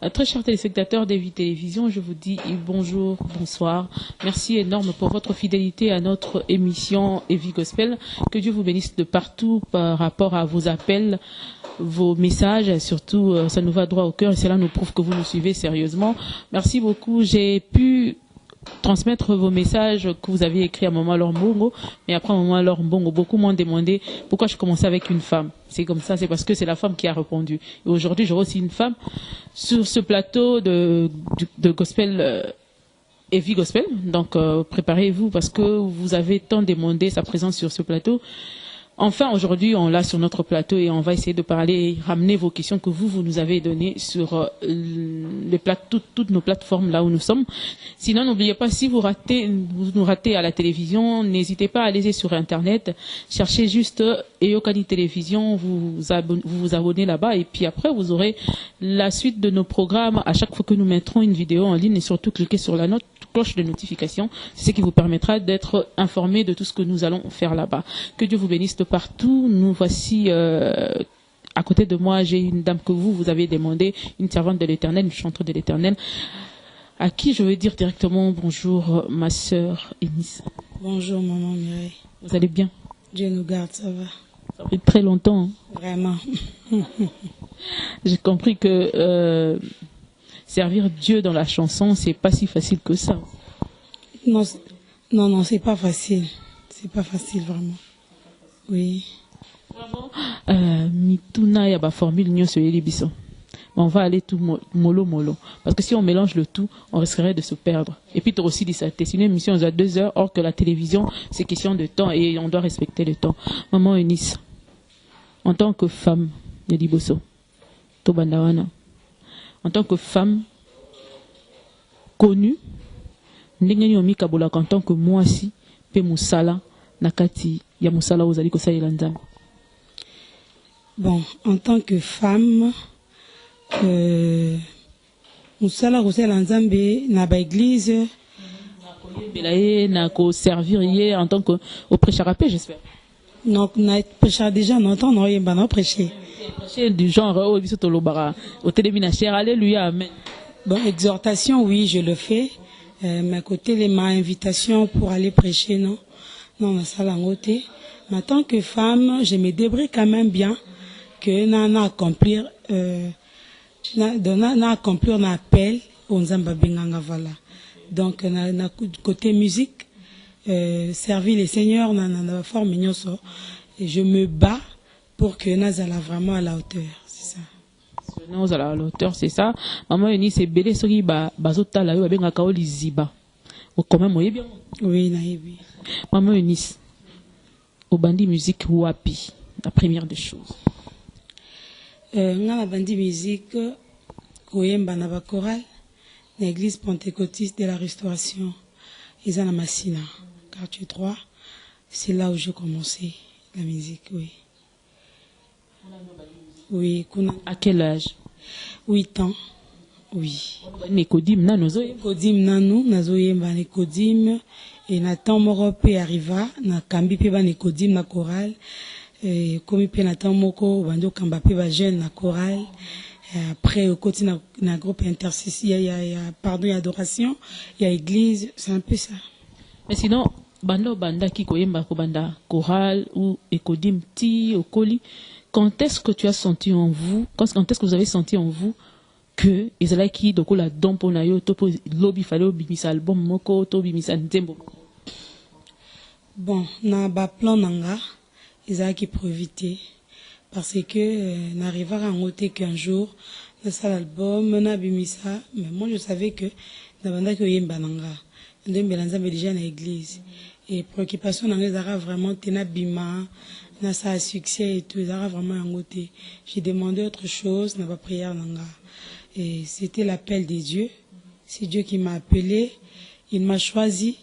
Très chers téléspectateurs d'Evi Télévision, je vous dis bonjour, bonsoir. Merci énorme pour votre fidélité à notre émission Evi Gospel. Que Dieu vous bénisse de partout par rapport à vos appels, vos messages. Surtout, ça nous va droit au cœur et cela nous prouve que vous nous suivez sérieusement. Merci beaucoup. J'ai pu transmettre vos messages que vous aviez écrits à Maman Laure Mbongo, mais après Maman Laure Mbongo, beaucoup m'ont demandé pourquoi je commençais avec une femme. C'est comme ça, c'est parce que c'est la femme qui a répondu. Et aujourd'hui, j'aurai aussi une femme sur ce plateau de Gospel, Evi Gospel. Donc, préparez-vous parce que vous avez tant demandé sa présence sur ce plateau. Enfin, aujourd'hui, on l'a sur notre plateau et on va essayer de parler, ramener vos questions que vous nous avez données sur toutes nos plateformes là où nous sommes. Sinon, n'oubliez pas, si vous nous ratez à la télévision, n'hésitez pas à aller sur Internet, cherchez juste Eyokani Télévision, vous vous abonnez là-bas et puis après, vous aurez la suite de nos programmes à chaque fois que nous mettrons une vidéo en ligne et surtout cliquez sur la cloche de notification, c'est ce qui vous permettra d'être informé de tout ce que nous allons faire là-bas. Que Dieu vous bénisse de partout. Nous voici à côté de moi, j'ai une dame que vous avez demandé, une servante de l'Éternel, une chanteuse de l'Éternel, à qui je veux dire directement bonjour, ma sœur Eunice. Bonjour maman Mireille. Vous allez bien? Dieu nous garde, ça va. Ça fait très longtemps. Hein? Vraiment. J'ai compris que servir Dieu dans la chanson, c'est pas si facile que ça. Non, c'est pas facile. C'est pas facile vraiment. Oui. Mituna ya ba formule nyo sur Elibiso. On va aller tout mollo. Parce que si on mélange le tout, on risquerait de se perdre. Et puis, tu as aussi dit ça. C'est une émission à 2 heures, or que la télévision, c'est question de temps et on doit respecter le temps. Maman Eunice, en tant que femme, Yediboso, Tobandawana, en tant que femme connue, Ndengeni Kabola, en tant que moi aussi, Pe Moussala, Nakati, Ya Moussala, Ozali Kosa Elandam. Bon, en tant que femme, Moussala Kosa Elandambe, na ba église. Na ko servir en tant que au prêcheur, j'espère. Donc, na prêcheur déjà, on entend, on y a prêché. Du genre, au téléminaire, alléluia, amen. Bon, exhortation, oui, je le fais. Mais à côté, ma invitation pour aller prêcher, non, ça l'a noté. Mais en tant que femme, je me débrouille quand même bien que n'a accomplir un appel aux Zambabinganga, voilà. Donc, côté musique, servir les seigneurs, na forme et je me bats pour que Nazala vraiment à la hauteur, c'est ça. Nous à la hauteur, c'est ça. Maman Eunice, c'est belé soki bazota la yo benga kaoli ziba. O quand même bien. Oui, naïbi. Maman Eunice, au bandi musique wapi, la première des choses. La bandi musique, koyemba na ba chorale, l'église pentecôtiste de la Restauration, Isana Massina, quartier 3. C'est là où j'ai commencé la musique, oui. Oui, à quel âge? 8 ans, oui. Nekodim nanozo. Nekodim nanu, nazoyemba Nekodim, et Nathan Morope arriva, na kambi pe ba Nekodim na chorale, comme pe Nathan Moko, bando kamba pe ba jeune na chorale, après au côté na groupe intercession, il y a pardon, il y a adoration, il y a église, c'est un peu ça. Mais sinon, banda ki koyemba ko banda chorale ou Ekodim ti okoli. Quand est-ce que tu as senti en vous, quand est-ce que vous avez senti en vous que Ezalaki doko la dompo na yo topo lobby fallait obimisa album moko to bimisa nzembo? Bon, na ba plan nanga Ezalaki profiter parce que n'arriva à noter qu'un jour dans cet album na bimisa, mais moi je savais que na banda ko yemba nanga ndembe lanzambe déjà na église et préoccupation nanga Ezara vraiment tena bima. Na ça a succès et tout, ça a vraiment un côté. J'ai demandé autre chose, n'a pas prière nanga. Et c'était l'appel de Dieu. C'est Dieu qui m'a appelé, il m'a choisi.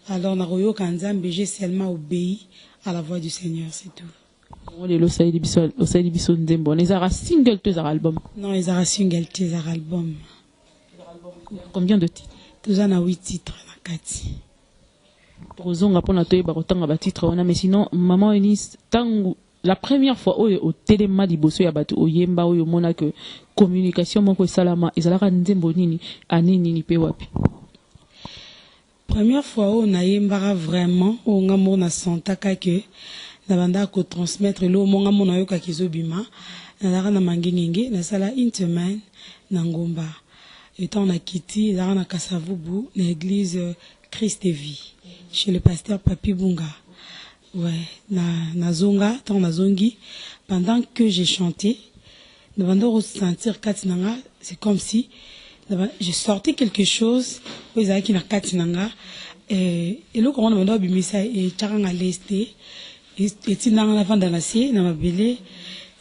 Alors na royo kanzambe, j'ai seulement obéi à la voix du Seigneur, c'est tout. Le single tes album. Non, les ara single tes album. Combien de titres? Tous en a 8 titres na kati. Pour zonga pona toye bakotanga ba titre wana mais sinon maman Eunice tangu la première fois au téléma liboso ya batu oyemba oyo mona que communication moko salama ezalaka nzembo nini anini ni pe wapi? Première fois où on a yembara vraiment on a mon sentaka que na banda ko transmettre le monga mon ayoka kizobima na dara na mangengenge na sala une semaine na ngomba étant na kiti dara na Kasavubu l'église Christ et Vie chez le pasteur Papi Bunga. Ouais, na zonga, tant na zongi, pendant que j'ai chanté, devant de ressentir katinanga, c'est comme si j'ai sorti quelque chose, vous avez qui na katinanga, et le courant de mon bimisa et charanga l'est, et tinanga la vente dans la sie, na mabele,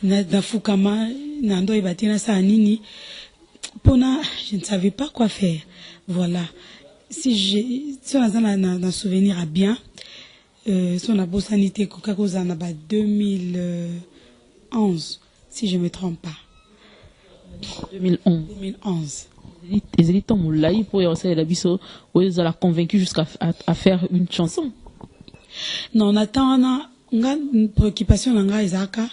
na fukama, na ndo ebatina sa anini, pona, je ne savais pas quoi faire, voilà. Si on a un souvenir à bien, si on a beau sanité, Coca-Cola en a 2011, si je ne me trompe pas. 2011. 2011. Les élites ont moulaï pour y recevoir la biso, où ils ont convaincu jusqu'à faire une chanson. Non, on attend, une préoccupation dans Isaka,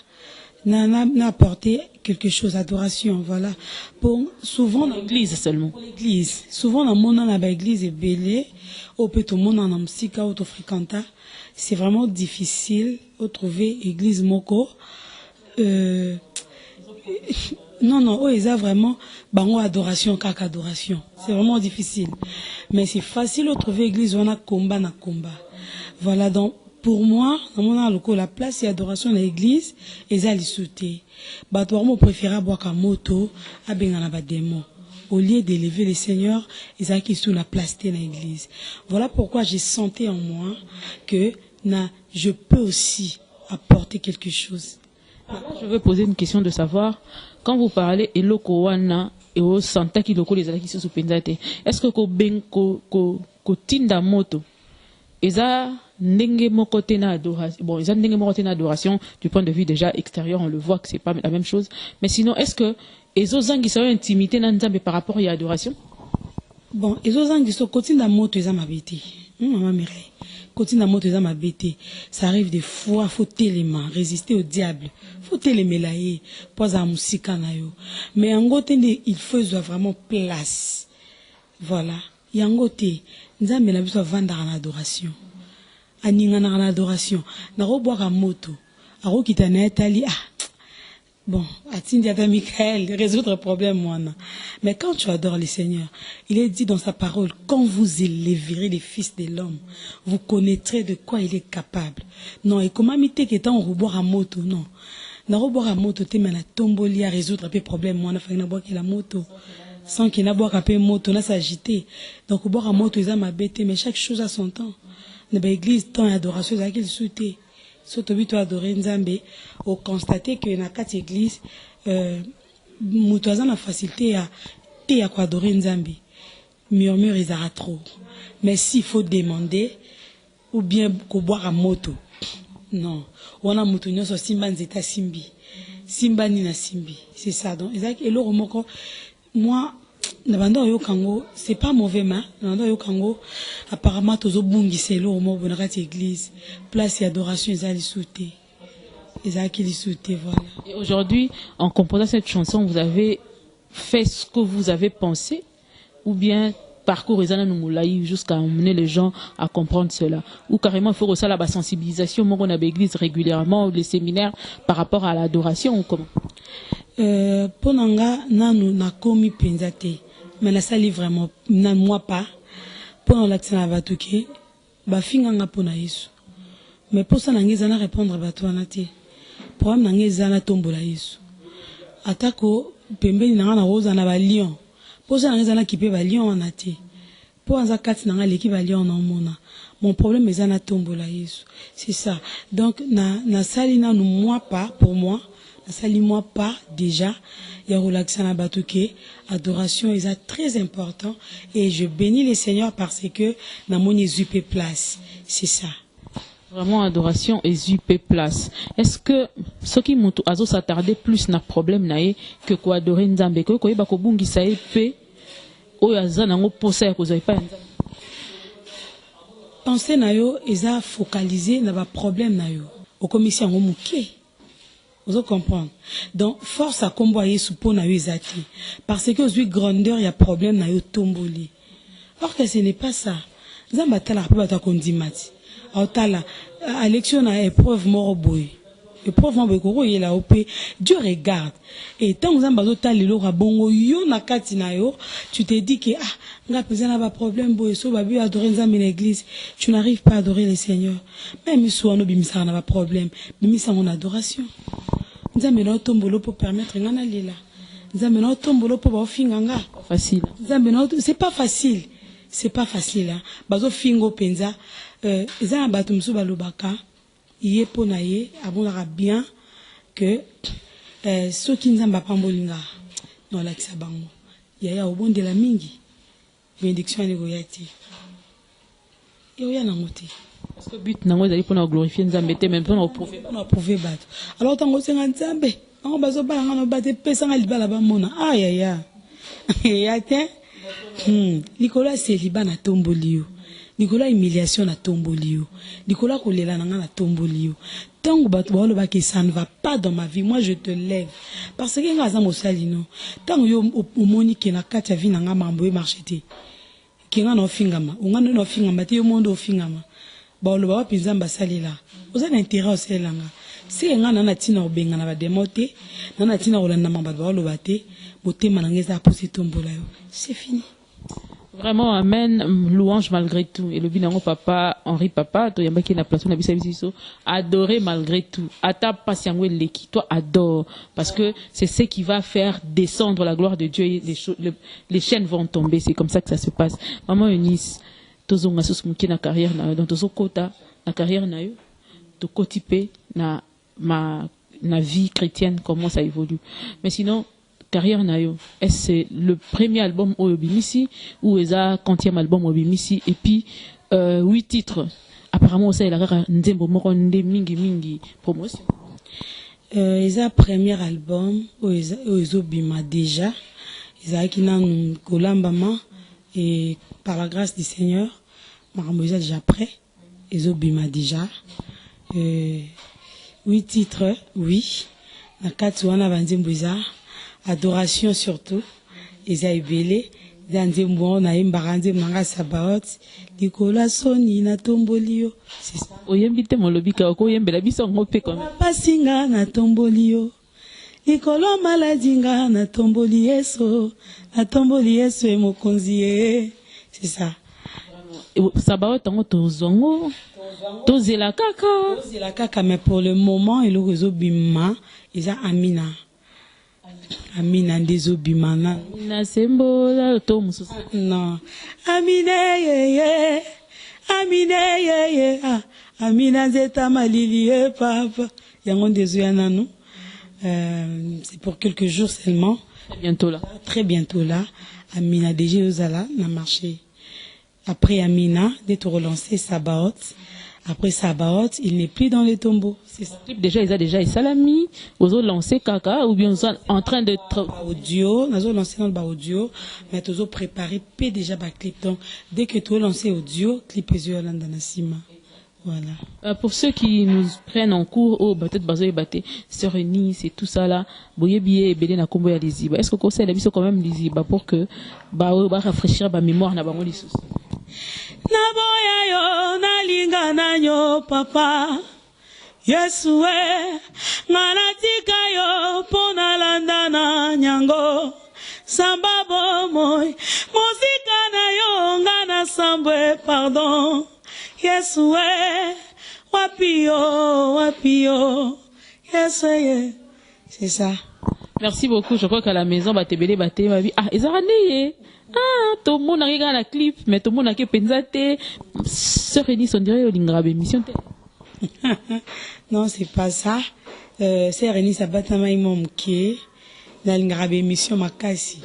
n'a apporté quelque chose, adoration, voilà. Pour souvent dans l'église seulement. L'église. Souvent dans mon dans l'église est belé, au peut tout le monde en musica auto fréquenta. C'est vraiment difficile de trouver église moko. Non, ils ont vraiment bango adoration, kaka adoration. C'est vraiment difficile. Mais c'est facile de trouver église où on a combat na combat. Voilà, donc pour moi, dans mon local, la place et adoration dans l'église, ils allaient sauter. Bah, toi, moi, préfère boire qu'un moto, à bengana ba démon. Au lieu d'élever les seigneurs, ils allaient sur la place dans l'église. Voilà pourquoi j'ai senti en moi que je peux aussi apporter quelque chose. Je veux poser une question de savoir, quand vous parlez eloko wana et au santa ki loko les alaki sous pendate, est-ce que ko ben ko tinda moto eza ndenge moko tena adoration, bon eza ndenge moko tena adoration du point de vue déjà extérieur, on le voit que c'est pas la même chose, mais sinon est-ce que ezo zangi sa intimité na nzambe par rapport à adoration? Bon, ezo zangi so kotinda moto eza mabete. Maman Mireille, kotinda moto eza mabete. Ça arrive des fois, faut tellement résister au diable. Faut tellement laïe pour za musika na yo. Mais en gote il faut vraiment place. Voilà. Yangote, nzambe na biso vanda en adoration. Aninga na adoration. Na roboaka moto. Aro kitana etali bon, atindi à Michael, résoudre le problème, moi. Mais quand tu adores le Seigneur, il est dit dans sa parole, quand vous élèverez les fils de l'homme, vous connaîtrez de quoi il est capable. Non, et comment m'ité qui est en reboire à moto, non. Na reboire à moto, t'es maintenant tomboli à résoudre un problème, moi, na fait na boire la moto. Sans qu'il n'a boire un peu moto, na s'agiter. Donc, reboire à moto, ils ont ma bête, mais chaque chose a son temps. Na église, temps et adoration, c'est qu'il souhaitait. Surtout tu adorer Nzambe, au constater que dans quatre églises, mutuazan la facilité à quoi adorer Nzambe. Murmure ils arrêtent trop. Mais s'il faut demander, ou bien qu'on boire à moto, non. On a moto nyoso simba nzeta simbi, simba ni na simbi. C'est ça donc. Et le remoko, moi. Nabando yo kango, c'est pas mauvais mais nabando yo kango apparemment tozo bungi c'est lo mo bonakati église place et adoration ezali souté ezaki li souté voilà. Et aujourd'hui en composant cette chanson vous avez fait ce que vous avez pensé ou bien parcours ezana numulaï jusqu'à emmener les gens à comprendre cela ou carrément il faut que ça la sensibilisation mon na église régulièrement les séminaires par rapport à l'adoration ou comment? Ponanga nanu na komi penzate mais na sali vraiment na moi pas pour l'accent à batuke ba finganga pona Yesu mais pour ça nangeza na répondre batu anate pour nangeza na tombola Yesu atako pembeni nanga na roza na ba lion pour ça nangeza na kipe ba lion anate pour anza kati nanga l'équipe ba lion na mona mon problème est na tombola Yesu c'est ça donc na sali na nous moi pas pour moi Salis-moi pas déjà, il y a relaxana batuke, adoration est très important et je bénis le Seigneur parce que dans mon Jésus place, c'est ça. Vraiment adoration et Jésus place. Est-ce que ce qui m'ont azo s'attarder plus na problème nae que quoi adorer Nzambe que quoi ba ko bungi sa epé o yaza nango posa ya ko zo pas Nzambe. Penser na yo eza focaliser na ba problème na yo. Au commission ngo muke. Vous comprenez? Donc, force à combo Yesu pour na ezati. Parce que aux grandeur, il y a problème na yo tomboli. Or que ce n'est pas ça. Zamba tala pe bata kondimati. Or tala élection na épreuve mort boy. Épreuve mort boy il a opé. Dieu regarde. Et tant zamba zo tala lo rabongo yo na kati na yo, tu te dis que nga pesa na ba problème boy so ba bi adorer nzambe l'église, tu n'arrives pas à adorer le Seigneur. Même si on bimisa na ba problème, bimisa mon adoration. Nzambe na tombolo pour permettre ngana lila. Nzambe na tombolo pour ba finga nga. Facile. Nzambe na c'est pas facile. C'est pas facile hein. Bazo fingo penza eza bato msu balobaka yé pona yé abonaka bien que ceux qui nzamba pambolinga no la kisabango ya obondela mingi bénédiction ne goyati yo ya nangote parce que but nango ezali pona glorifier nzambe te même pona prouver bato alors tango senga nzambe nango bazo balanga no bate pesa nga libala ba mona ya ya te Nicolas Célibat na tombolio. Nicolas humiliation na tombolio. Nicolas kolela na na tombolio. Tango bato ba loba que ça ne va pas dans ma vie, moi je te lève. Parce que nga za mosalino. Tango yo omoni ke na kati ya vie na nga mambo e marchete. Ke nga no fingama, nga no fingama te yo mondo ofingama. Ba loba ba pinza mbasalela. Oza na intérêt au selanga. Si nga na tina obenga na ba demote, na tina olanda mamba ba loba te, botema na ngeza poser tombola yo. C'est fini. Vraiment, amen, louange malgré tout. Et le binango papa, Henri papa, toi yamba qui na place na bisabiso, adorer malgré tout. Ata pasiangwe leki, toi adore. Parce que c'est ce qui va faire descendre la gloire de Dieu et les chaînes vont tomber. C'est comme ça que ça se passe. Maman Eunice, tozo nga susumuki na carrière na, donc tozo kota, na carrière na yo, to kotipe na vie chrétienne, comment ça évolue. Mais sinon, carrière nayo, est-ce c'est le premier album au Bimisi ou est-ce le 40e album au Bimisi et puis 8 titres apparemment ça il a ndembo moko mingi promotion le premier album au Bima déjà ils a qui nan kolambama et par la grâce du Seigneur Maramoisa déjà prêt ils ont Bima déjà 8 titres oui na katsuana banzemboza adoration surtout ils a belé dans des mois on a une barande manga sabaot Nicolas Soni na tombolio c'est ça oyembite molobika ko yembela biso ngope comme pasinga na tombolio Nicolas maladinga na tomboli yeso e mokonzi c'est ça Sabaot tango tozongo tozela kaka mais pour le moment il le réseau bima ils a Amina ndezo bimana na sembola to mususu non Amina ye Amina zeta malili papa yango ndezo ya nanu c'est pour quelques jours seulement très bientôt là Amina déjà ozala na marché après Amina d'être relancé Sabaot. Après Sabaot, il n'est plus dans les tombeaux. C'est ça. Déjà, ils ont déjà salami, ils ont lancé kaka, ou bien ils sont en train de audio, nous avons lancé dans le audio, mais nous avons préparé déjà le clip. Donc, dès que tu as lancé audio, clip est sur l'Andanasima. Voilà. Pour ceux qui nous prennent en cours, peut-être bazo ebate, Sœur Eunice et tout ça là, boye biye belé na kombo ya liziba. Est-ce que conseil la biso quand même liziba pour que ba rafraîchir ba mémoire na bango lisusu. Naboya yo nalinga nanyo papa Yesue nganatika yo pona landa na nyango samba bomoy musika na yo ngana sambwe pardon Yesue wapio Yesue c'est ça. Merci beaucoup. Je crois qu'à la maison batebele bate ma vie ezarane tout le monde a regardé la clip, mais tout le monde a que pensé Sœur Eunice on dirait une émission. Non, c'est pas ça. Sœur Eunice a battu ma imomke dans une émission makasi.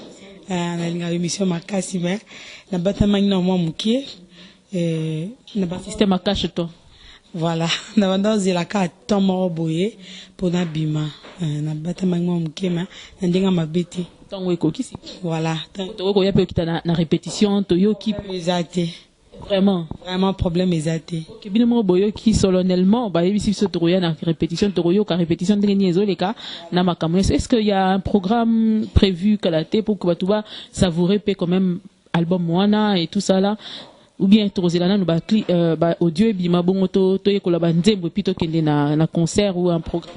Dans une émission makasi, mais la battu ma imomke. Système à cache toi. Voilà. Dans la carte Tomo Boye pour Nabima. Na battu ma imomke, mais n'indiga ma bêtise. Tango ekokisi voilà tango ya pe kita na répétition to yo ki exact Vraiment. Vraiment problème exacté. Ok, bien moi boyo qui solennellement bah ici ce toroya na répétition toroyo ka répétition dernier zo les cas na makamwe. Est-ce qu'il y a un programme prévu kalaté pour que batuba savourer quand même album wana et tout ça là ou bien torozela na ba audio et bima bongo to yekola ba nzembo puis to kende na concert ou un programme.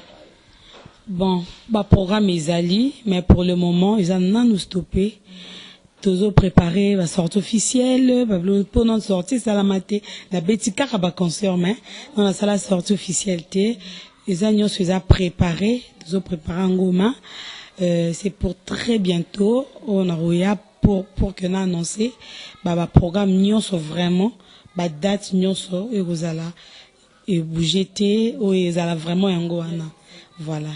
Bon, bah programme ezali, mais pour le moment ils en ont nous stoppé. Toujours préparé la sortie officielle, pour notre sortie ça la maté la betika ba concert mais dans la salle sortie officielle les agneaux se préparé, toujours préparé en goma. C'est pour très bientôt on a pour que nous annoncer bah programme nyonso vraiment bah date nyonso et vous allez et bougeter ou ils allez vraiment yango wana voilà.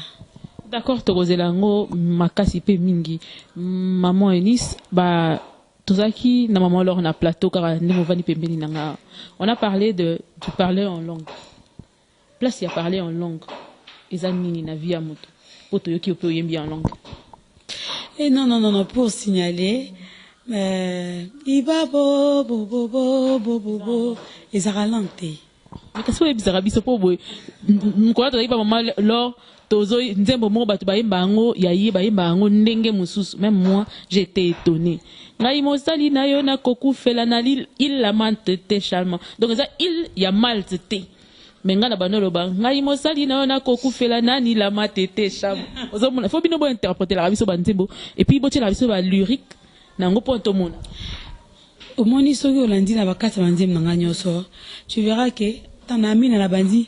D'accord, Torozelango, makasi pe mingi. Maman Eunice, bah, tozaki, na maman lors na plateau, car nemovani pembeni nanga. On a parlé tu parlais en langue. Place, il a parlé en langue. Ezanini na via moto. Poto yoki ope oyembi en langue. Et non, pour signaler, iba bo, ezara langue te. Mais qu'est-ce que vous avez dit, pour vous? M'kola tozaki pa maman lors, tozo nzembo mo batu bayemba ngo yayi bayemba ngo ndenge mususu. Même moi j'étais étonné. Ngai mosali na yo na koku fela na il la mante te charmant. Donc ça il y a mal te. Mais nga na banolo ba ngai mosali na yo na koku fela na ni la mante te charmant. Ozomona faut bino bo interpréter la biso ba nzembo et puis bo la biso ba lyrique na ngo po to mona. Au moni soki olandi na bakata ba nzembo nga nyoso. Tu verras que ton ami na la bandi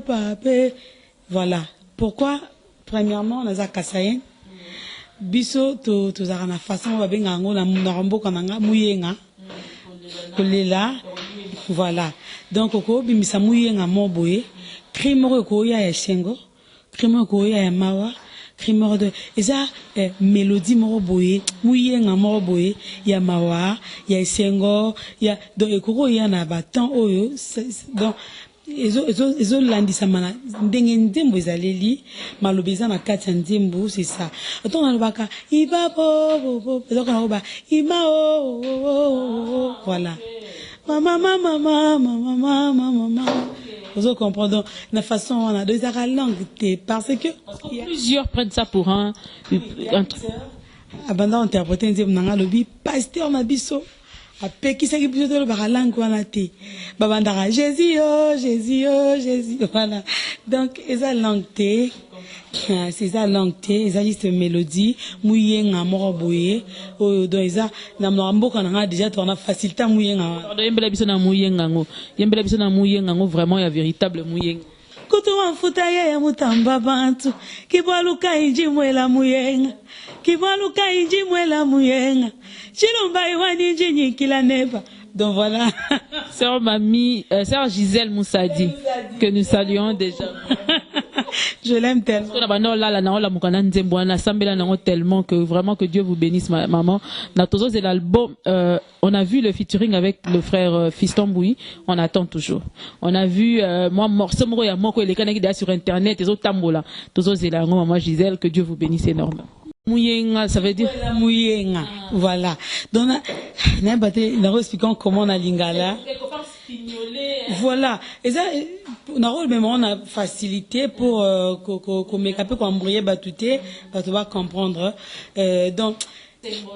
papé. Voilà. Pourquoi? Premièrement, on a Zakasayen. Biso, to zarana façon, va bien en la mounarambo kananga, mouyenga. Kolela. Voilà. Donc, oko, bimisa mouyenga moboye. Crime ko ya eshengo. Crime ko ya mawa. Crime de. Eza, mélodie moroboye. Mouyenga moroboye. Ya mawa. Ya eshengo. Ya, donc, eko ya na batan oyo. Donc, ezo landisa mana ndenge nzembo ezaleli malobeza na kati ya nzembo c'est ça atona lobaka iba bo donc na oba ima voilà mama vous comprenez donc la façon on a deux langue parce que plusieurs prennent ça pour un truc abanda interpréter nzembo nanga lobi pasteur na biso après qui s'est plutôt le baralang wana te babandara Jésus voilà donc esa langue te c'est ça langue te esa juste mélodie muyenga moroboye oyo do esa na mboka nanga déjà to na facilité muyenga yembela biso na muyenga ngo yembela biso na muyenga ngo vraiment ya véritable muyenga kutu wafuta ya mutamba bantu kibwaluka inji mwela muyenga kibwaluka inji mwela muyenga chilomba iwani inji nyikila neba. Donc voilà. Sœur Mamie, sœur Gisèle Moussadi, que nous saluons déjà. Je l'aime tellement. Tellement que vraiment que Dieu vous bénisse, maman. Natozo, c'est l'album. On a vu le featuring avec le frère Fiston Bouy. On attend toujours. On a vu moi morceau il y a moko les canaux sur internet les autres tambola. Tozo c'est la maman Gisèle, que Dieu vous bénisse énormément. Mouyenga, ça veut dire Mouyenga. Voilà. Donc nous expliquons comment on a lingala. Voilà. Et ça, on a facilité pour qu'on m'écape, qu'on embrouille batouté, parce qu'on va comprendre. Donc,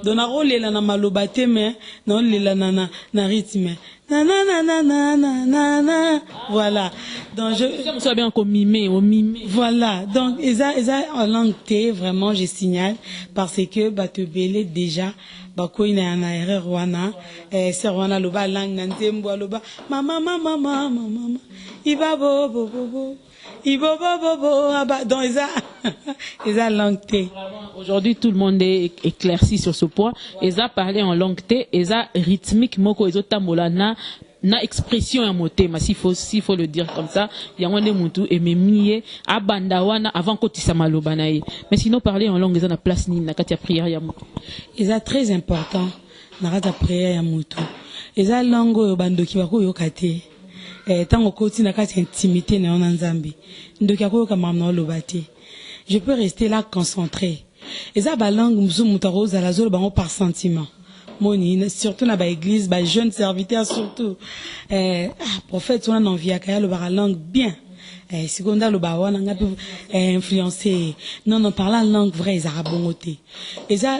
on a rôle là na malobate mais non là na rythme. Voilà. Donc je sois bien comme mimé. Voilà. Donc eza en langue T vraiment je signale parce que te belé déjà ko ina na erreur wana c'est wana loba langue na nzembo loba mama iba bo donc eza langue T. Aujourd'hui tout le monde est éclairci sur ce point. Eza parler en langue T, eza rythmique moko ezo tambola na expression ya motema s'il faut le dire comme ça yango ne mutu ememiye abanda wana avant kotisa maloba na ye. Mais sinon parler en langue eza na place ni na kati ya prière ya mutu eza très important na kati ya prière ya mutu eza langue oyo bandoki bakoyoka te tango koti na kati ya intimité na yo na Nzambe ndoki akoyoka makambo na oloba te. Je peux rester là concentré eza balangue musu mutu akozala zolo bango par sentiment moni surtout na ba église ba jeune serviteur surtout prophète on a envie à kaya le langue bien secondaire le bawa na ngapi influencer non par la langue vraie ils arabongoté et ça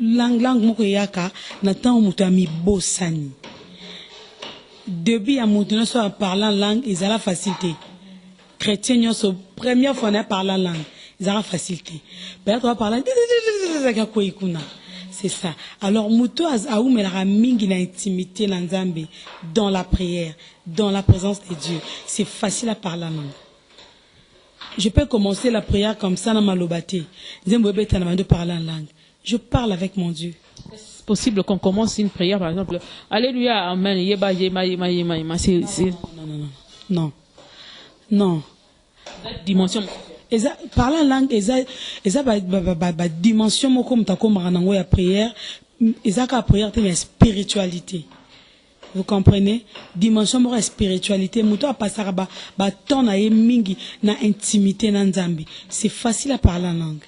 langue moko yaka na temps mutu ami bosani depuis à mutu no so parlant langue ils a la facilité chrétien yo so première fois na parlant langue ils a la facilité peut-être on va parler c'est ça. Alors, muto aoumela mingi na intimité na Nzambe dans la prière, dans la présence de Dieu. C'est facile à parler la langue. Je peux commencer la prière comme ça dans ma lobate. De parler en langue. Je parle avec mon Dieu. C'est possible qu'on commence une prière, par exemple. Alléluia, amen, yeba, yema, yema, yema, yema. Non. Non. Dimension. Parler en langue, ba dimension moko mutako maranango ya prière, ezaka prière te mais spiritualité. Vous comprenez? Dimension moko spiritualité, muto apasaka ba temps na ye mingi na intimité na Nzambe. C'est facile à parler en langue.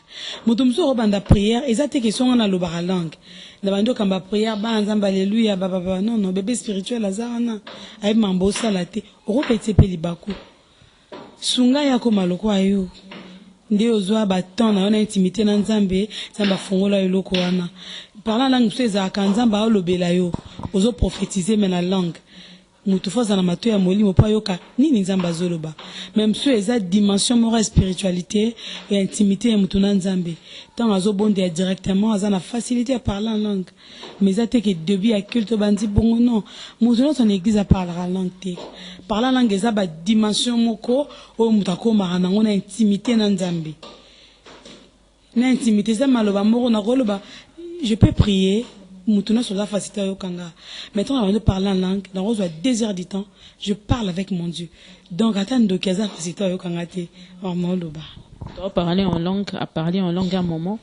Muto mso robanda prière, ezate question na lobara langue. Na bando kamba prière ba Nzambe alléluia non bébé spirituel azana ay mambo salate, repete pe libaku. Sunga yako maloko ayo. Nde ozwa baton na ona intimité na Nzambe Nzambe fongola eloko wana parlant langue so ezaka Nzambe alobela yo ozo prophétiser mais na langue mutu foza na mato ya molimo pa yoka nini Nzambe azoloba même so eza dimension morale spiritualité et intimité ya mutu na Nzambe tant azo bonde directement aza na facilité à parler en langue mais ça te que début à culte bandi bongo non mutu na son église a parlera langue te parler langue eza ba dimension moko o mutako marana ngona intimité na Nzambe na intimité ça maloba moko na koloba je peux prier Moutouna sur la facilité au Kanga. Maintenant, on va parler en langue. Dans on a 2 heures du temps, je parle avec mon Dieu. Donc, attends de Kaza facilité au Kanga. On doit parler en langue, à parler en langue à un moment.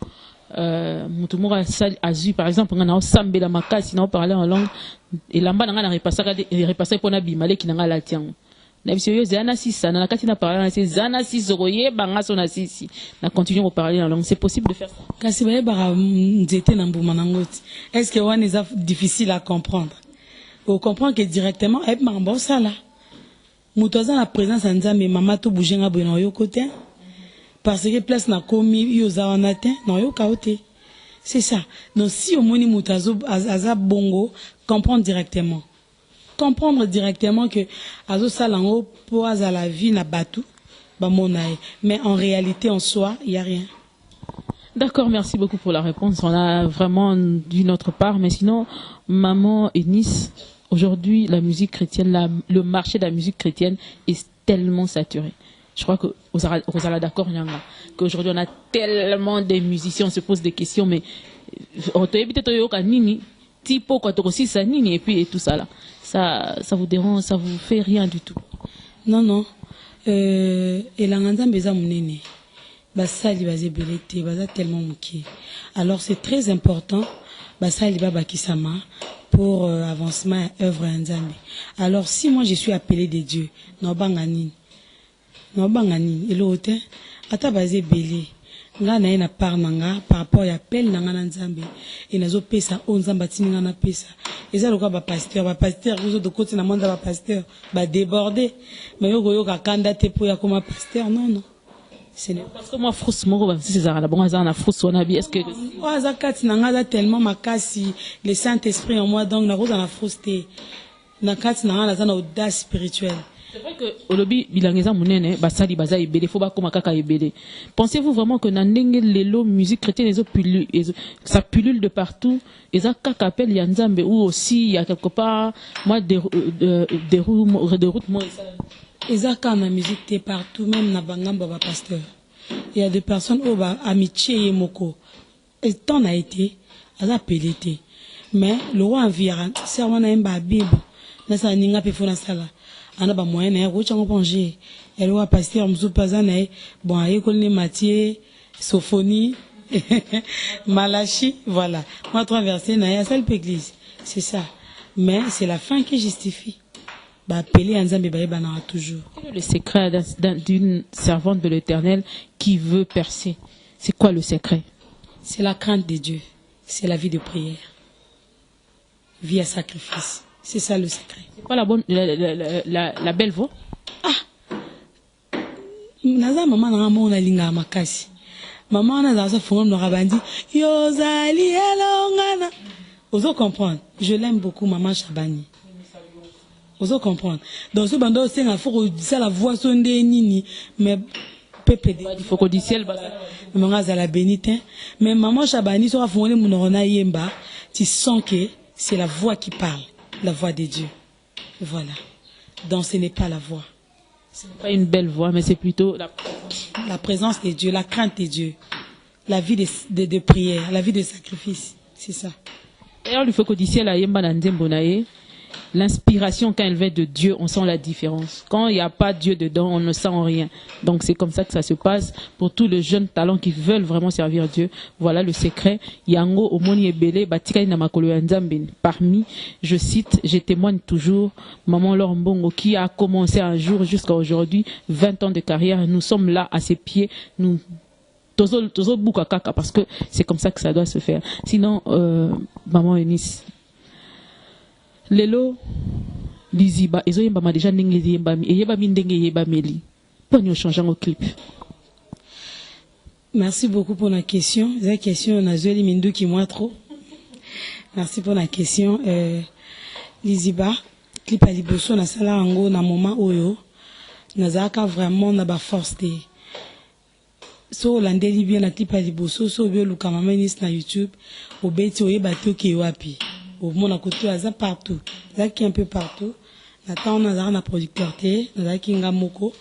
Moutoumora Azu, par exemple, on a Sambe la Maka, sinon parler en langue. Et là-bas, on a repassé pour Nabimale qui n'a pas la tienne. C'est possible de faire ça. Est-ce que one est difficile à comprendre? Vous comprenez que directement, ça là. Moutoza la présence en Nzambe, maman to bouger nga bouger yo côté. Parce que place na komi yo za wanatin, non yo kaote. C'est ça. Donc si au moni moutazo aza bongo, comprendre directement. Comprendre directement que azo salango pour à la vie na batu ba monae mais en réalité en soi il y a rien. D'accord, merci beaucoup pour la réponse. On a vraiment d'une autre part, mais sinon maman Eunice, aujourd'hui la musique chrétienne, le marché de la musique chrétienne est tellement saturé. Je crois que vous allez d'accord qu'aujourd'hui on a tellement de musiciens, on se pose des questions, mais on te évite de nini tipo quoi aussi ça nini et puis et tout ça là. Ça vous dérange, ça vous fait rien du tout? Non. Et la nganda mbeza munene. Basali bazebelete, baza tellement muki. Alors c'est très important basali baba kisama pour avancement œuvre Nzambe. Alors si moi je suis appelé de Dieu, no bangani. Et l'autre ata bazebele. Nga na ina par nanga par rapport à appel nanga na Nzambe et nazo pesa o Nzamba tininga na pesa eza loka ba pasteur vous de côté na manda ba pasteur ba déborder mais yo goyo ka kandate pour ya comme pasteur non c'est parce que moi frus moko ba c'est ça la bon na frus wana bi est-ce que zakati nanga za tellement makasi le Saint-Esprit en moi donc na roza na frusté na kati nanga na za na audace spirituelle. C'est vrai que olobi bilangeza munene basali baza ebele faut ba koma kaka ebele. Pensez-vous vraiment que na ndenge lelo musique chrétienne ça pullule de partout et ça kaka appelle ya Nzambe ou aussi il y a quelque part moi des routes moi et ça quand la musique est partout même na bangamba ba pasteur. Il y a des personnes au ba amitié moko et tant a été à la pelete mais le roi environ serment na mba bible na sa ninga pe fona sala. Ana ba moyen na ko chango pongé elle wa pasteur mzupaza na bon aye ko ni Matthieu Sophonie Malachi voilà moi 3 versets na ya seule église c'est ça mais c'est la fin qui justifie ba appeler Nzambe ba yebana toujours. Quel est le secret d'une servante de l'Éternel qui veut percer? C'est quoi le secret? C'est la crainte de Dieu, c'est la vie de prière. vie à sacrifice. C'est ça le secret. C'est pas la belle voix? Naza maman na mona linga makasi. Maman na za fongom no rabandi. Yo zali elongana. Oso comprendre. Je l'aime beaucoup maman Chabani. Oso comprendre. Donc ce bando c'est un faut ça la voix sonde nini mais PPD. Il faut qu'on dise ciel bas. Maman za la bénite. Mais maman Chabani sera fongole mon na yemba. Tu sens que c'est la voix qui parle, la voix de Dieu. Voilà. Donc ce n'est pas la voix. Ce n'est pas une belle voix, mais c'est plutôt la présence de Dieu, la crainte de Dieu, la vie de prière, la vie de sacrifice. C'est ça. D'ailleurs, il faut qu'on dise la yemba nandembonaye. L'inspiration, quand elle vient de Dieu, on sent la différence. Quand il n'y a pas Dieu dedans, on ne sent rien. Donc c'est comme ça que ça se passe pour tous les jeunes talents qui veulent vraiment servir Dieu. Voilà le secret. Yango omoni ebele batikali na makolo ya Nzambe. Parmi, je cite, je témoigne toujours, Maman Laure Mbongo qui a commencé un jour jusqu'à aujourd'hui, 20 ans de carrière. Nous sommes là à ses pieds. Nous tozo buka kaka parce que c'est comme ça que ça doit se faire. Sinon, Maman Eunice, lelo liziba ezo yemba ma déjà ndenge yemba mi yeba mi ndenge yeba meli pour nous changer au clip. Merci beaucoup pour la question. La question on a joué mindu qui moi trop. Merci pour la question. Liziba clip à liboso na sala ngo na moment oyo nazaka vraiment na ba force de so landeli bien na clip à liboso so bio luka mama nis na YouTube obeti oyeba to ke wapi. Au monde à côté à partout, là qui un peu partout. Maintenant on a un producteur té, là qui ngamoko,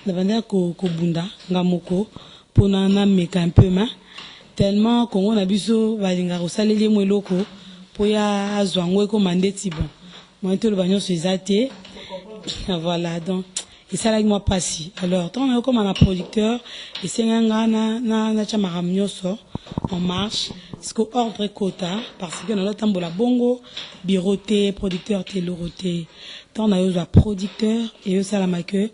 la bande ko bunda ngamoko, pour na meka un peu ma. Tellement qu'on a biso balinga rosaleli mo loko, pour ya azwango ko mandeti bon. Moi tout le bagnon sur zaté. Voilà donc et ça là moi passi. Alors tant on a comme un producteur et c'est na chamara mnyoso en marche. Parce que ordre quota, parce que dans le temps la bongo, biroté, producteur, téloroté, tant on a eu un producteur et eu ça la maque, et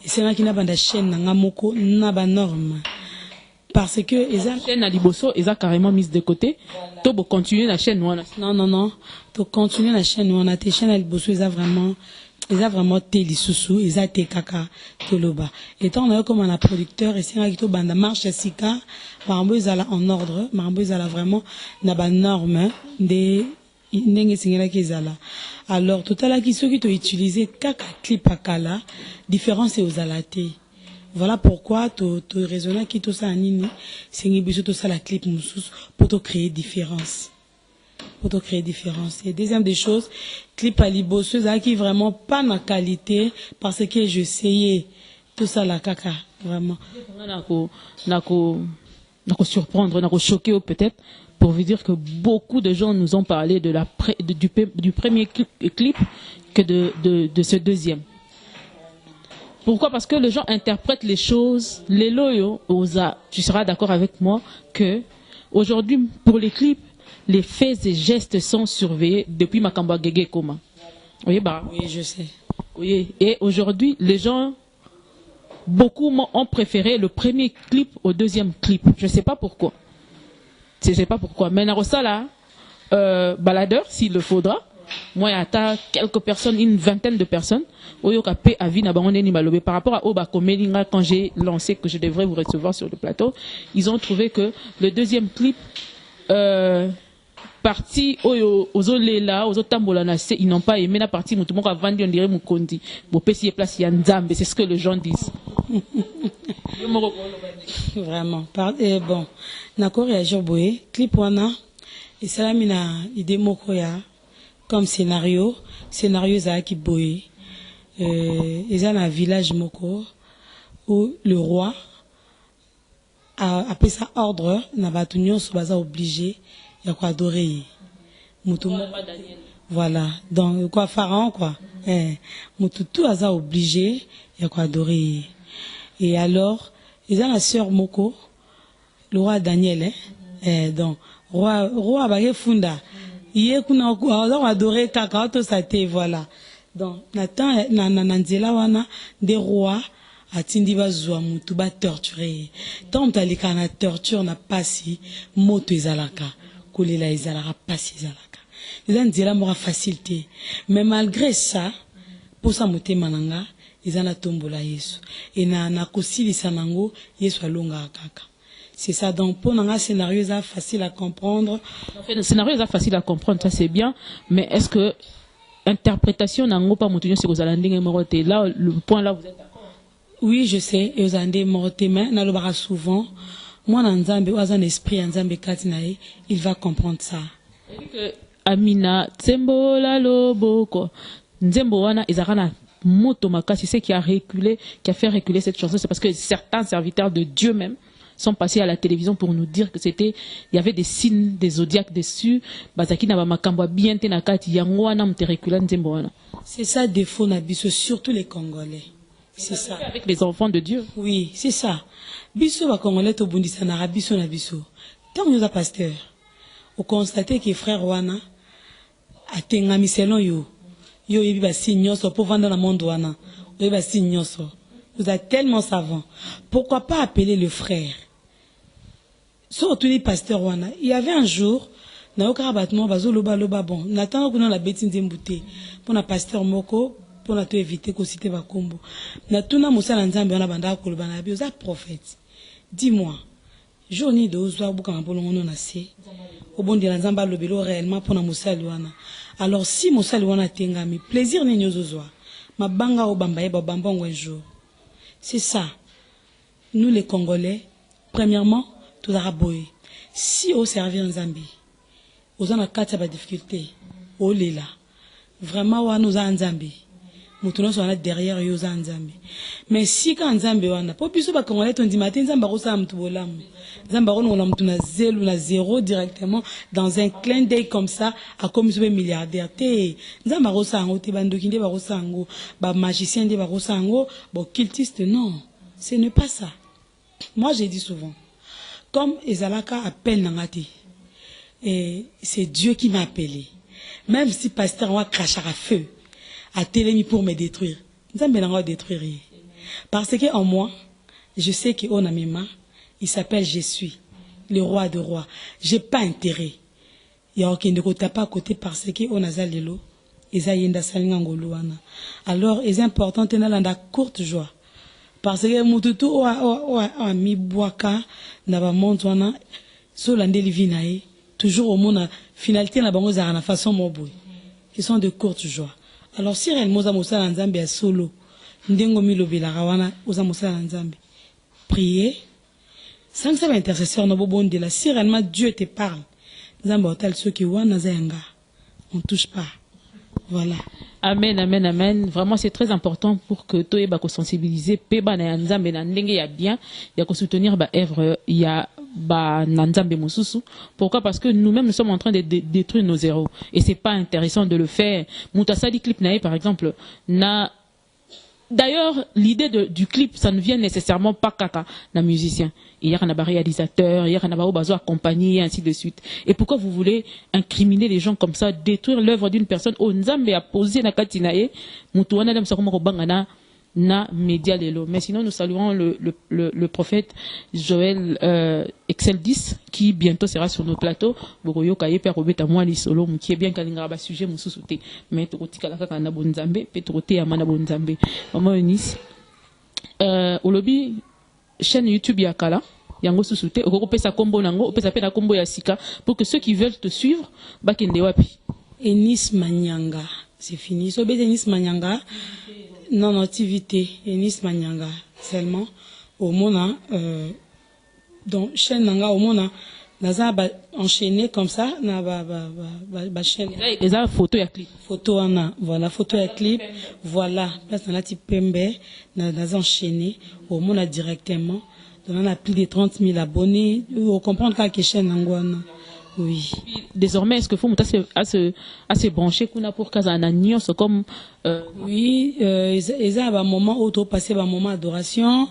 c'est là qui n'a pas de chaîne, n'a moko, n'a pas norme. Parce que, ils ont chaîne à Liboso, ils ont carrément mis de côté, to bo continuer la chaîne, non, to continuer la chaîne, on a tes chaînes à Liboso, ils ont vraiment télé sous, ils ont tes caca, toloba. Et tant on a eu comme un producteur, et c'est là qui to banda marche, sika, Marambo ezala en ordre, Marambo ezala vraiment na ba norme de ndenge singela ezala. Alors total qui ceux qui t'ont utilisé kaka clip akala, différence aux alaté. Voilà pourquoi to raisonner qui tout ça nini, singi biso tout ça la clip musus pour te créer différence. Pour te créer différence. Et deuxième des choses, clip à liboso qui vraiment pas ma qualité parce que je essayais tout ça la kaka vraiment. N'a surprendre, n'a choquer peut-être pour vous dire que beaucoup de gens nous ont parlé de du premier clip que de ce deuxième. Pourquoi? Parce que les gens interprètent les choses. Les loyaux, tu seras d'accord avec moi que aujourd'hui pour les clips, les faits et gestes sont surveillés depuis Makamba Gege Koma. Oui, je sais. Oui, et aujourd'hui les gens beaucoup ont préféré le premier clip au deuxième clip. Je ne sais pas pourquoi. Je ne sais pas pourquoi. Mais Narosala, baladeur, s'il le faudra. Moi, il y a quelques personnes, une vingtaine de personnes. Par rapport à Oba Komelinga, quand j'ai lancé que je devrais vous recevoir sur le plateau, ils ont trouvé que le deuxième clip, partie aux Olela, aux Otambolana, ils n'ont pas aimé la partie où tout le monde a vendu, on dirait Mukondi. C'est ce que les gens disent. Vraiment. Bon, d'accord, réagir boé, clip wana, et ça mina idée mokoya comme scénario ça qui boé. Ils ont un village moko où le roi a appelé ça ordre, n'a pas tout nyon sobaza obligé. Il y a quoi adorer. Voilà. Donc, quoi, pharaon, quoi. Moutoutou a obligé. Il y a quoi adorer. Et alors, ils ont la sœur Moko, le roi Daniel, donc, roi Bagé Funda. Il y a adoré Kaka, tout ça, voilà. Donc, Nathan, Nananzela, wana, des rois, atindi bazwa mutu ba torturer. Tant talika na torture na pasi, moto ezalaka. Kolela ezalaka pasi ezalaka. ils ont dit la mort facilité. Mais malgré ça, pour ça, moté mananga, ils ont la tombola Yesu. Et na kosili sanango, Yesu alonga kaka. C'est ça, donc pour un scénario, c'est facile à comprendre. En fait, le scénario est facile à comprendre, ça c'est bien, mais est-ce que interprétation n'a pas monté sur les Alandais morotés? Là, le point là, vous êtes d'accord? Oui, je sais, et aux Alandais morotés, mais on le souvent. Moi, dans un esprit, dans un katinae, il va comprendre ça. Amina, Tsembo la loboko, Nzembo wana ezarana moto makasi, c'est qui a reculé, qui a fait reculer cette chanson, c'est parce que certains serviteurs de Dieu même sont passés à la télévision pour nous dire que il y avait des signes des zodiaques dessus, bazaki na ba makambo bien te na kati yango wana mte recula Nzembo wana. C'est ça défaut na biso, surtout les Congolais. C'est ça. Avec les enfants de Dieu. Oui, c'est ça. Biso ba Congolais to bundisa na biso na biso. Tant nous a pasteur, on constate que frère wana atengami selon yo yebi ba signoso pour vendre dans le monde wana. Yebi ba signoso. Vous êtes tellement savant. Pourquoi pas appeler le frère? Surtout les pasteurs wana. Il y avait un jour, na okarabatmo bazo loba bon. Natana kuna la beti nzembute. Pour na pasteur moko, pour na to éviter ko citer ba kombo. Na tuna musala nzambe wana banda ko loba na bi oza prophète. Dis-moi, journée de ozwa buka mapolongo na se. Obondi la nzamba lobelo réellement pour na musala wana. Alors si musala wana tengami, plaisir ni nyozozwa. Mabanga obamba eba bambongo un jour. C'est ça. Nous les Congolais, premièrement, tout araboé. Si on servir en Zambie, aux en a quatre difficultés, oh là, vraiment on nous a en Zambie. Nous sommes derrière eux en Zambie. Mais si quand en Zambie on a pas pu se battre Congolais, on dit matin Zambaro ça me tout volam. Zambaro on a zéro directement dans un clin d'œil comme ça à comme ce milliardaire. Té Zambaro ça en te bandoki de baro sango, ba magicien de baro sango, bon cultiste non, ce n'est pas ça. Moi j'ai dit souvent, comme Ezalaka appelle Nangati, et c'est Dieu qui m'a appelé. Même si pasteur va cracher à feu, à télémi pour me détruire, ça me détruire. Parce que en moi, je sais que on a mes mains, il s'appelle Je suis, le roi de rois. J'ai pas intérêt. Il y a aucun de côté pas à côté parce que on a zalelo, ils a yenda salingangoluana. Alors, c'est important de tenir la courte joie. Parce que mututu o mi boaka na ba montwana so lande livinae toujours au monde finalité na bango za na façon moboy qui sont de courte joie. Alors si réellement za mosala nzambe ya solo ndengo mi lobela rawana oza mosala nzambe prier sans que ça va intercesseur no bobondi la si réellement Dieu te parle nzambe otal ceux qui wana zanga on touche pas. Voilà. Amen, amen, amen. Vraiment, c'est très important pour que toi et bako sensibiliser peba na nzambe na ndenge ya bien, ya ko soutenir ba œuvre ya ba nzambe mususu. Pourquoi? Parce que nous-mêmes nous sommes en train de détruire nos zéros et c'est pas intéressant de le faire. Mutasadi clip nae par exemple na. D'ailleurs, l'idée du clip, ça ne vient nécessairement pas kaka d'un musicien. Il y a un réalisateur, il y a un bazo accompagné, et ainsi de suite. Et pourquoi vous voulez incriminer les gens comme ça, détruire l'œuvre d'une personne? Oh, Nzambe a posé na katinae, mutuana dem sakoma robangana na média lelo. Mais sinon, nous saluons le prophète Joël Excel 10 qui bientôt sera sur nos plateaux. Boroyo kaye per obeta moi li solo qui est bien kalinga ba sujet mususuté. Mais tokotika la kaka na bonzambe, petroté ya mana bonzambe. Maman Eunice au lobby chaîne YouTube ya kala yango susuté okopesa kombo nango opesa pe na kombo ya sika pour que ceux qui veulent te suivre bakende wapi. Eunice Manyanga, c'est fini. So Eunice Manyanga. Non, activité, Eunice Manyanga, seulement, au Mona, donc, chaîne Nanga, au Mona, Naza enchaîné comme ça, na ba chaîne. Et ça, photo et clip. Photo, voilà, photo et clip, voilà, place dans la type Pembe, Naza enchaîné, au Mona directement, on a plus de 30 000 abonnés, on comprend que chaîne Nangwana. Oui. Désormais, est-ce que faut à se brancher pour Kazana Nyos comme oui, ils ont un moment où passer un moment d'adoration,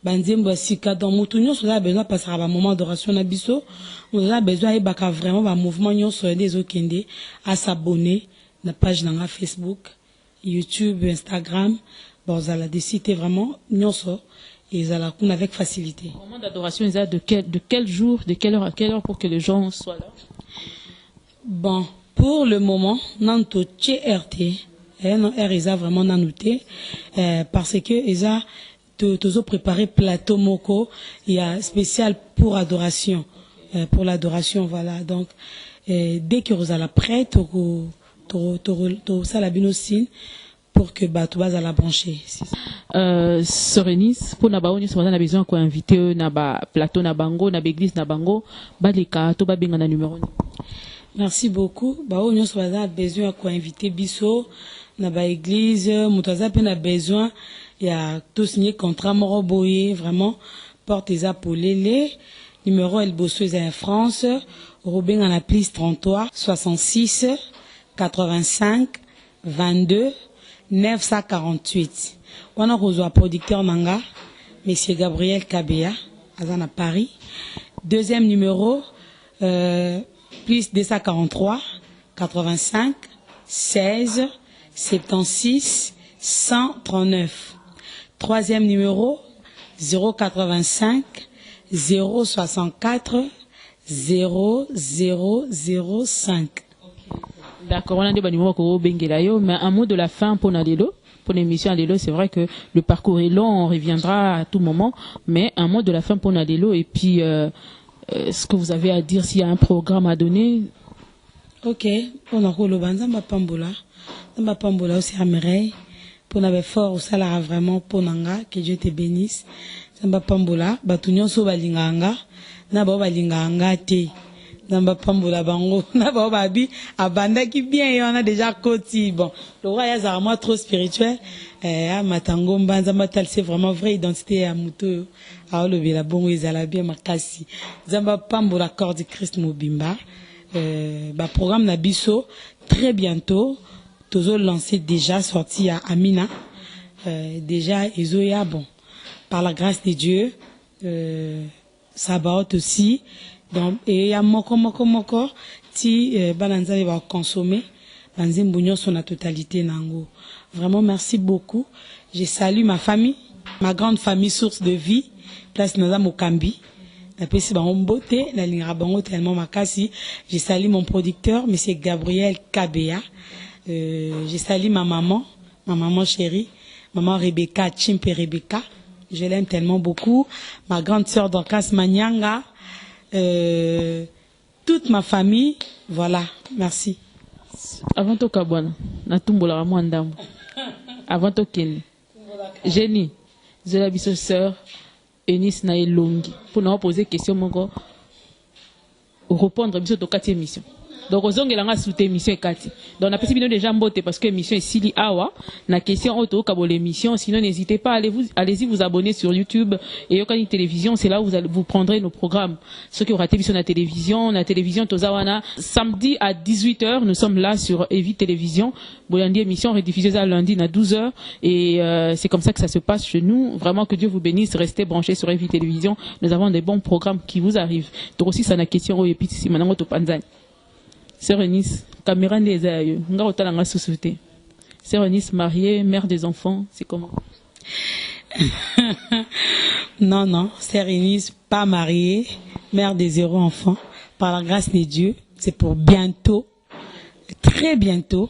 banzembo sika dans mutunyo on a besoin passer un moment d'adoration na biso, on a besoin et baka vraiment un mouvement nyos des okende à s'abonner la page dans Facebook, YouTube, Instagram, bon ça la décider vraiment nyos et ça la qu'on avec facilité. Le moment d'adoration, de quel jour, de quelle heure à quelle heure pour que les gens soient là? Bon, Pour le moment, nanto RT, non RISA vraiment nanouté, parce que ils toujours préparé plateau moko, il y a spécial pour adoration, pour l'adoration, voilà. Donc dès que vous allez prêt, ça la binosine pour que tu vas à la brancher. Serenis pour naba onyo on a besoin quoi inviter na ba plateau na bango na église na bango baleka to ba benga na numéro. Merci beaucoup. Bah onyo a besoin quoi inviter biso na ba église, mutaza pe na besoin il y a tout signé contrat moro boye vraiment porte les apolélé numéro El Bosseuse en France Robin en applis 33 66 85 22 948. On a reçu un producteur Nanga, Monsieur Gabriel Kabea, à Paris. Deuxième numéro, plus 243 85 16 76 139. Troisième numéro, 085 064 0005. D'accord, on a des numéros pour Bengelayo, mais un mot de la fin pour Nadelo. Pour l'émission Nadelo, c'est vrai que le parcours est long, on reviendra à tout moment, mais un mot de la fin pour Nadelo et puis ce que vous avez à dire s'il y a un programme à donner. Ok, on a le Banzamba Pambola aussi à Mireille, pour n'avoir fort au salaire vraiment pour Nanga, que Dieu te bénisse. Zamba Pambola, Batunyon so balinganga, na ba balinganga te. Zamba Pambola bango, na ba babi, abanda qui bien, on a déjà côté. Bon, le roi est vraiment trop spirituel. Matango Mbanzamba tal c'est vraiment vraie identité à Muto. Ah le la bongo ezala bien makasi. Zamba Pambola corps du Christ Mobimba. Bah programme Nabiso très bientôt. Toujours lancé déjà sorti à Amina. Déjà Ezoya bon. Par la grâce de Dieu, Sabaoth aussi. Donc, et il y a moko, ti bananza va consommer, banzimbougnon sur la totalité nango. Vraiment, merci beaucoup. Je salue ma famille, ma grande famille source de vie, place Naza Mokambi. La PC Bangote, la ligne Rabango tellement makasi. Je salue mon producteur, monsieur Gabriel Kabea. Je salue ma maman chérie, maman Rebecca, Chimpe Rebecca. Je l'aime tellement beaucoup. Ma grande sœur Dorcas Manyanga. Toute ma famille, voilà, merci. Avant tout Kabwana, na tumbola mwandambo. Avant tout Ken. Jenny, je la biso sœur Eunice na elongi. Pour nous poser question moko répondre biso to kati émission. Donc ozongela nga sous émission kati. Donc na petit bino déjà mbote parce que émission est sili awa na question auto kabole émission sinon n'hésitez pas allez-y vous abonner sur YouTube et Yokani télévision c'est là où vous prendrez nos programmes. Ceux qui auront raté sur la télévision Tozawana samedi à 18h nous sommes là sur Evi télévision. Boyandi émission rediffusée à lundi à 12h et c'est comme ça que ça se passe chez nous. Vraiment que Dieu vous bénisse, restez branchés sur Evi télévision. Nous avons des bons programmes qui vous arrivent. Donc aussi ça na question et puis si maintenant to panzani. Sœur Eunice, caméra des aïeux, nga otala nga société. Sœur Eunice mariée, mère des enfants, c'est comment? Non, Sœur Eunice pas mariée, mère des 0 enfants. Par la grâce de Dieu, c'est pour bientôt, très bientôt,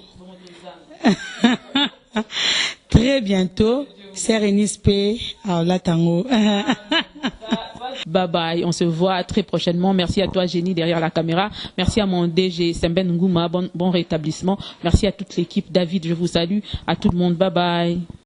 très bientôt. Sœur Eunice P. La tango. Bye bye, on se voit très prochainement. Merci à toi Jenny derrière la caméra. Merci à mon DG Semben Ngouma, bon rétablissement. Merci à toute l'équipe. David, je vous salue. À tout le monde, bye bye.